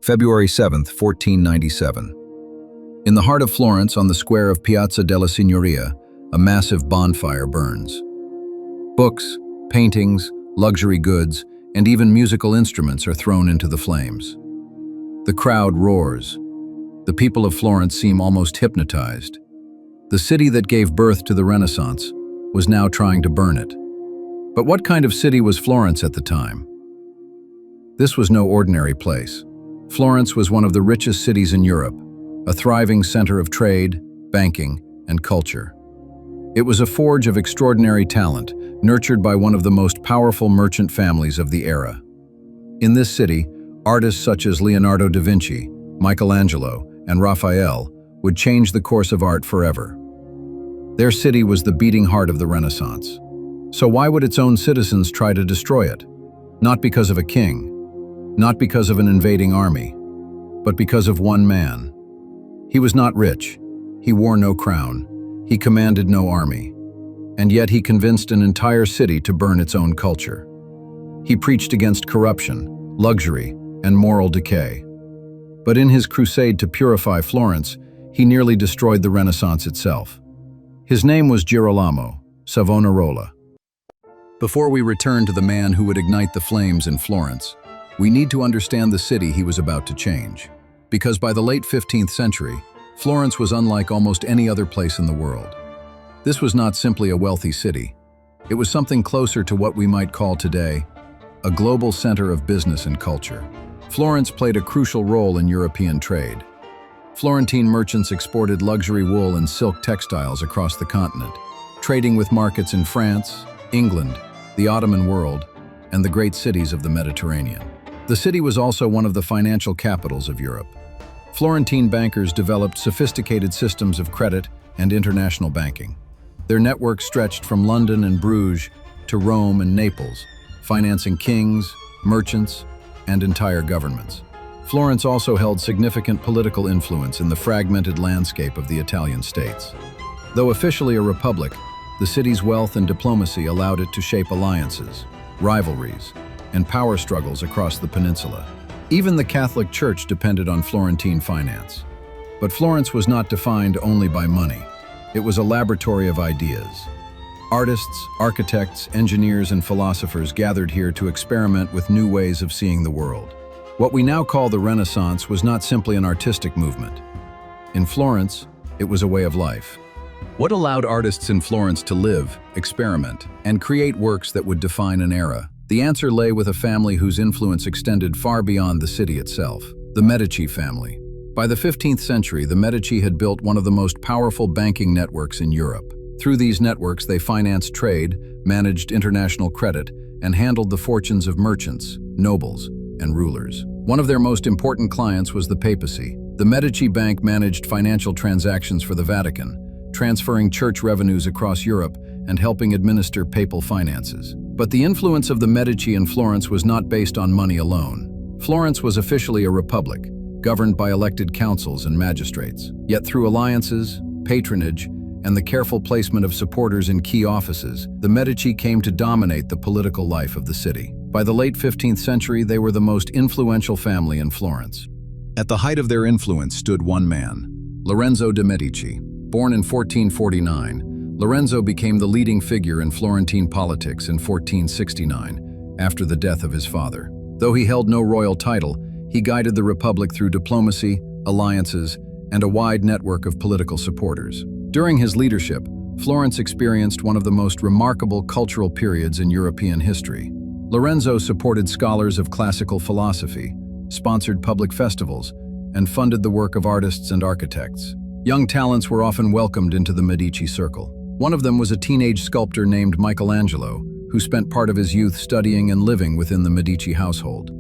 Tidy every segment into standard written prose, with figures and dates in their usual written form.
February 7th, 1497. In the heart of Florence, on the square of Piazza della Signoria, a massive bonfire burns. Books, paintings, luxury goods, and even musical instruments are thrown into the flames. The crowd roars. The people of Florence seem almost hypnotized. The city that gave birth to the Renaissance was now trying to burn it. But what kind of city was Florence at the time? This was no ordinary place. Florence was one of the richest cities in Europe, a thriving center of trade, banking, and culture. It was a forge of extraordinary talent, nurtured by one of the most powerful merchant families of the era. In this city, artists such as Leonardo da Vinci, Michelangelo, and Raphael would change the course of art forever. Their city was the beating heart of the Renaissance. So why would its own citizens try to destroy it? Not because of a king, not because of an invading army, but because of one man. He was not rich, he wore no crown, he commanded no army, and yet he convinced an entire city to burn its own culture. He preached against corruption, luxury, and moral decay. But in his crusade to purify Florence, he nearly destroyed the Renaissance itself. His name was Girolamo Savonarola. Before we return to the man who would ignite the flames in Florence, we need to understand the city he was about to change. Because by the late 15th century, Florence was unlike almost any other place in the world. This was not simply a wealthy city. It was something closer to what we might call today a global center of business and culture. Florence played a crucial role in European trade. Florentine merchants exported luxury wool and silk textiles across the continent, trading with markets in France, England, the Ottoman world, and the great cities of the Mediterranean. The city was also one of the financial capitals of Europe. Florentine bankers developed sophisticated systems of credit and international banking. Their network stretched from London and Bruges to Rome and Naples, financing kings, merchants, and entire governments. Florence also held significant political influence in the fragmented landscape of the Italian states. Though officially a republic, the city's wealth and diplomacy allowed it to shape alliances, rivalries, and power struggles across the peninsula. Even the Catholic Church depended on Florentine finance. But Florence was not defined only by money. It was a laboratory of ideas. Artists, architects, engineers, and philosophers gathered here to experiment with new ways of seeing the world. What we now call the Renaissance was not simply an artistic movement. In Florence, it was a way of life. What allowed artists in Florence to live, experiment, and create works that would define an era? The answer lay with a family whose influence extended far beyond the city itself, the Medici family. By the 15th century, the Medici had built one of the most powerful banking networks in Europe. Through these networks, they financed trade, managed international credit, and handled the fortunes of merchants, nobles, and rulers. One of their most important clients was the papacy. The Medici Bank managed financial transactions for the Vatican, transferring church revenues across Europe and helping administer papal finances. But the influence of the Medici in Florence was not based on money alone. Florence was officially a republic, governed by elected councils and magistrates. Yet through alliances, patronage, and the careful placement of supporters in key offices, the Medici came to dominate the political life of the city. By the late 15th century, they were the most influential family in Florence. At the height of their influence stood one man, Lorenzo de' Medici. Born in 1449, Lorenzo became the leading figure in Florentine politics in 1469, after the death of his father. Though he held no royal title, he guided the republic through diplomacy, alliances, and a wide network of political supporters. During his leadership, Florence experienced one of the most remarkable cultural periods in European history. Lorenzo supported scholars of classical philosophy, sponsored public festivals, and funded the work of artists and architects. Young talents were often welcomed into the Medici circle. One of them was a teenage sculptor named Michelangelo, who spent part of his youth studying and living within the Medici household.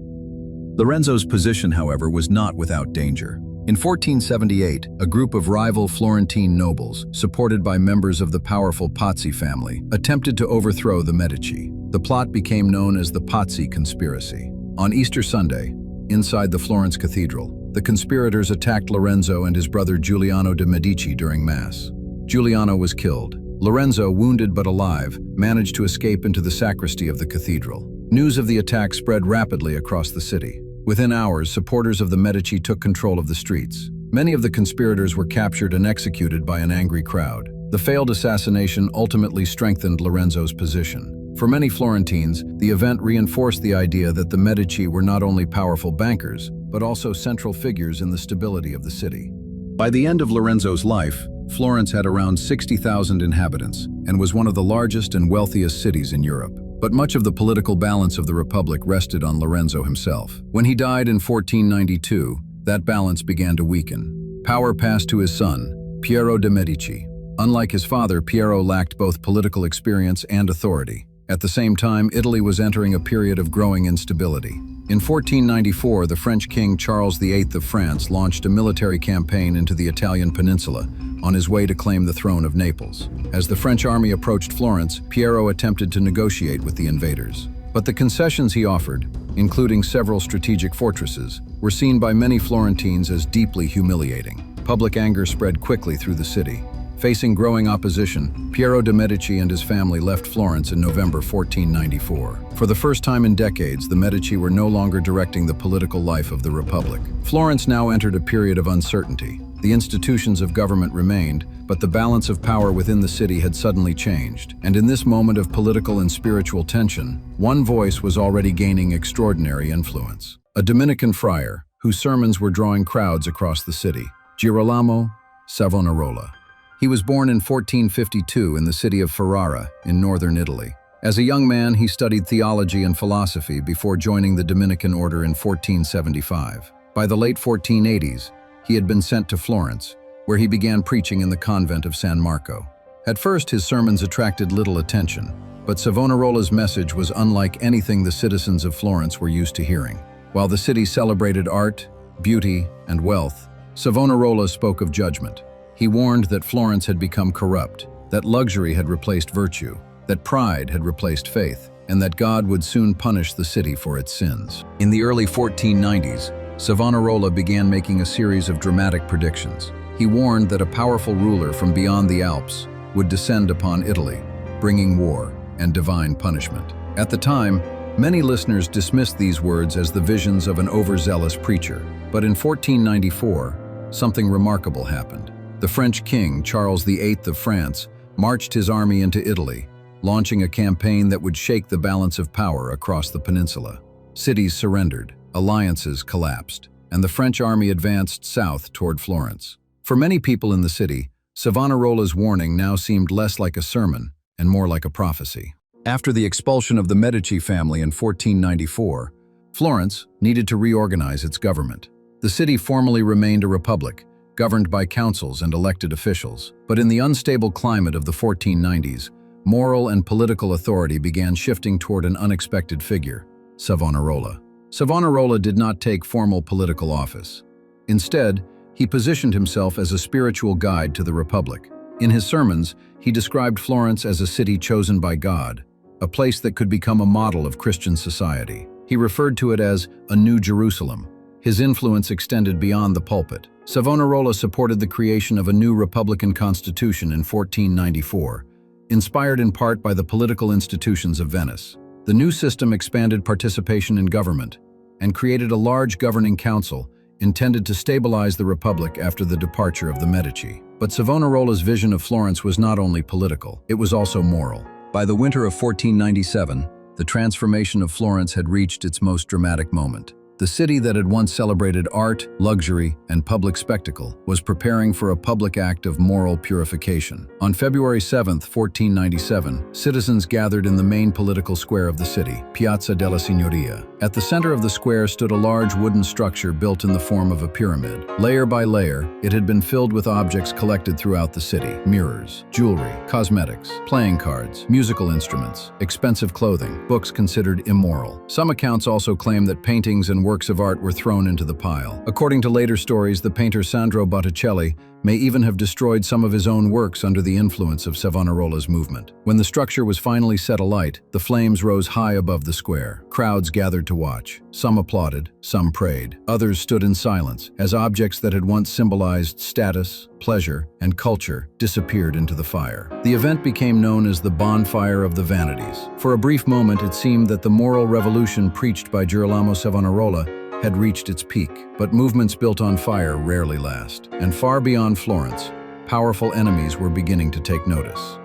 Lorenzo's position, however, was not without danger. In 1478, a group of rival Florentine nobles, supported by members of the powerful Pazzi family, attempted to overthrow the Medici. The plot became known as the Pazzi Conspiracy. On Easter Sunday, inside the Florence Cathedral, the conspirators attacked Lorenzo and his brother Giuliano de' Medici during Mass. Giuliano was killed. Lorenzo, wounded but alive, managed to escape into the sacristy of the cathedral. News of the attack spread rapidly across the city. Within hours, supporters of the Medici took control of the streets. Many of the conspirators were captured and executed by an angry crowd. The failed assassination ultimately strengthened Lorenzo's position. For many Florentines, the event reinforced the idea that the Medici were not only powerful bankers, but also central figures in the stability of the city. By the end of Lorenzo's life, Florence had around 60,000 inhabitants and was one of the largest and wealthiest cities in Europe. But much of the political balance of the Republic rested on Lorenzo himself. When he died in 1492, that balance began to weaken. Power passed to his son, Piero de' Medici. Unlike his father, Piero lacked both political experience and authority. At the same time, Italy was entering a period of growing instability. In 1494, the French king Charles VIII of France launched a military campaign into the Italian peninsula on his way to claim the throne of Naples. As the French army approached Florence, Piero attempted to negotiate with the invaders. But the concessions he offered, including several strategic fortresses, were seen by many Florentines as deeply humiliating. Public anger spread quickly through the city. Facing growing opposition, Piero de' Medici and his family left Florence in November 1494. For the first time in decades, the Medici were no longer directing the political life of the Republic. Florence now entered a period of uncertainty. The institutions of government remained, but the balance of power within the city had suddenly changed. And in this moment of political and spiritual tension, one voice was already gaining extraordinary influence. A Dominican friar, whose sermons were drawing crowds across the city, Girolamo Savonarola. He was born in 1452 in the city of Ferrara in northern Italy. As a young man, he studied theology and philosophy before joining the Dominican order in 1475. By the late 1480s, he had been sent to Florence, where he began preaching in the convent of San Marco. At first, his sermons attracted little attention, but Savonarola's message was unlike anything the citizens of Florence were used to hearing. While the city celebrated art, beauty, and wealth, Savonarola spoke of judgment. He warned that Florence had become corrupt, that luxury had replaced virtue, that pride had replaced faith, and that God would soon punish the city for its sins. In the early 1490s, Savonarola began making a series of dramatic predictions. He warned that a powerful ruler from beyond the Alps would descend upon Italy, bringing war and divine punishment. At the time, many listeners dismissed these words as the visions of an overzealous preacher. But in 1494, something remarkable happened. The French king, Charles VIII of France, marched his army into Italy, launching a campaign that would shake the balance of power across the peninsula. Cities surrendered, alliances collapsed, and the French army advanced south toward Florence. For many people in the city, Savonarola's warning now seemed less like a sermon and more like a prophecy. After the expulsion of the Medici family in 1494, Florence needed to reorganize its government. The city formally remained a republic, governed by councils and elected officials. But in the unstable climate of the 1490s, moral and political authority began shifting toward an unexpected figure, Savonarola. Savonarola did not take formal political office. Instead, he positioned himself as a spiritual guide to the Republic. In his sermons, he described Florence as a city chosen by God, a place that could become a model of Christian society. He referred to it as a New Jerusalem. His influence extended beyond the pulpit. Savonarola supported the creation of a new republican constitution in 1494, inspired in part by the political institutions of Venice. The new system expanded participation in government and created a large governing council intended to stabilize the Republic after the departure of the Medici. But Savonarola's vision of Florence was not only political, it was also moral. By the winter of 1497, the transformation of Florence had reached its most dramatic moment. The city that had once celebrated art, luxury, and public spectacle was preparing for a public act of moral purification. On February 7, 1497, citizens gathered in the main political square of the city, Piazza della Signoria. At the center of the square stood a large wooden structure built in the form of a pyramid. Layer by layer, it had been filled with objects collected throughout the city: mirrors, jewelry, cosmetics, playing cards, musical instruments, expensive clothing, books considered immoral. Some accounts also claim that paintings and works of art were thrown into the pile. According to later stories, the painter Sandro Botticelli may even have destroyed some of his own works under the influence of Savonarola's movement. When the structure was finally set alight, the flames rose high above the square. Crowds gathered to watch. Some applauded, some prayed. Others stood in silence, as objects that had once symbolized status, pleasure, and culture disappeared into the fire. The event became known as the Bonfire of the Vanities. For a brief moment, it seemed that the moral revolution preached by Girolamo Savonarola had reached its peak, but movements built on fire rarely last. And far beyond Florence, powerful enemies were beginning to take notice.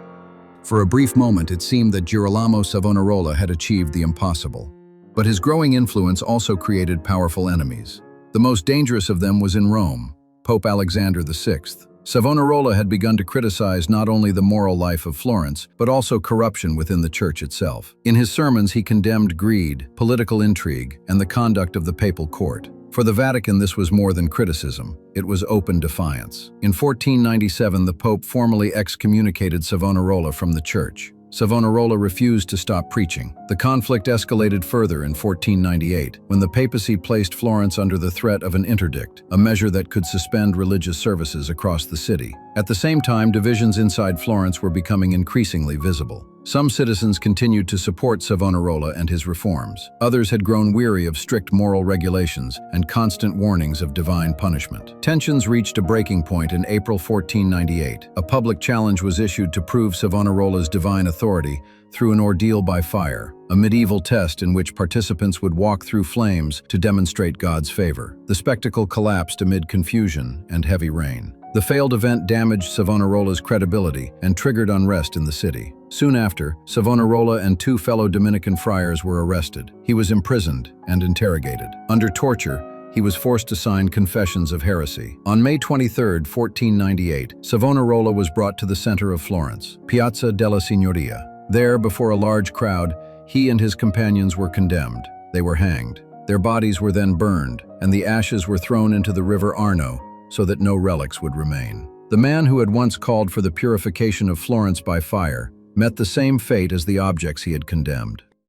For a brief moment, it seemed that Girolamo Savonarola had achieved the impossible. But his growing influence also created powerful enemies. The most dangerous of them was in Rome, Pope Alexander VI. Savonarola had begun to criticize not only the moral life of Florence, but also corruption within the church itself. In his sermons, he condemned greed, political intrigue, and the conduct of the papal court. For the Vatican, this was more than criticism. It was open defiance. In 1497, the Pope formally excommunicated Savonarola from the church. Savonarola refused to stop preaching. The conflict escalated further in 1498, when the papacy placed Florence under the threat of an interdict, a measure that could suspend religious services across the city. At the same time, divisions inside Florence were becoming increasingly visible. Some citizens continued to support Savonarola and his reforms. Others had grown weary of strict moral regulations and constant warnings of divine punishment. Tensions reached a breaking point in April 1498. A public challenge was issued to prove Savonarola's divine authority through an ordeal by fire, a medieval test in which participants would walk through flames to demonstrate God's favor. The spectacle collapsed amid confusion and heavy rain. The failed event damaged Savonarola's credibility and triggered unrest in the city. Soon after, Savonarola and two fellow Dominican friars were arrested. He was imprisoned and interrogated. Under torture, he was forced to sign confessions of heresy. On May 23, 1498, Savonarola was brought to the center of Florence, Piazza della Signoria. There, before a large crowd, he and his companions were condemned. They were hanged. Their bodies were then burned, and the ashes were thrown into the river Arno so that no relics would remain. The man who had once called for the purification of Florence by fire met the same fate as the objects he had condemned.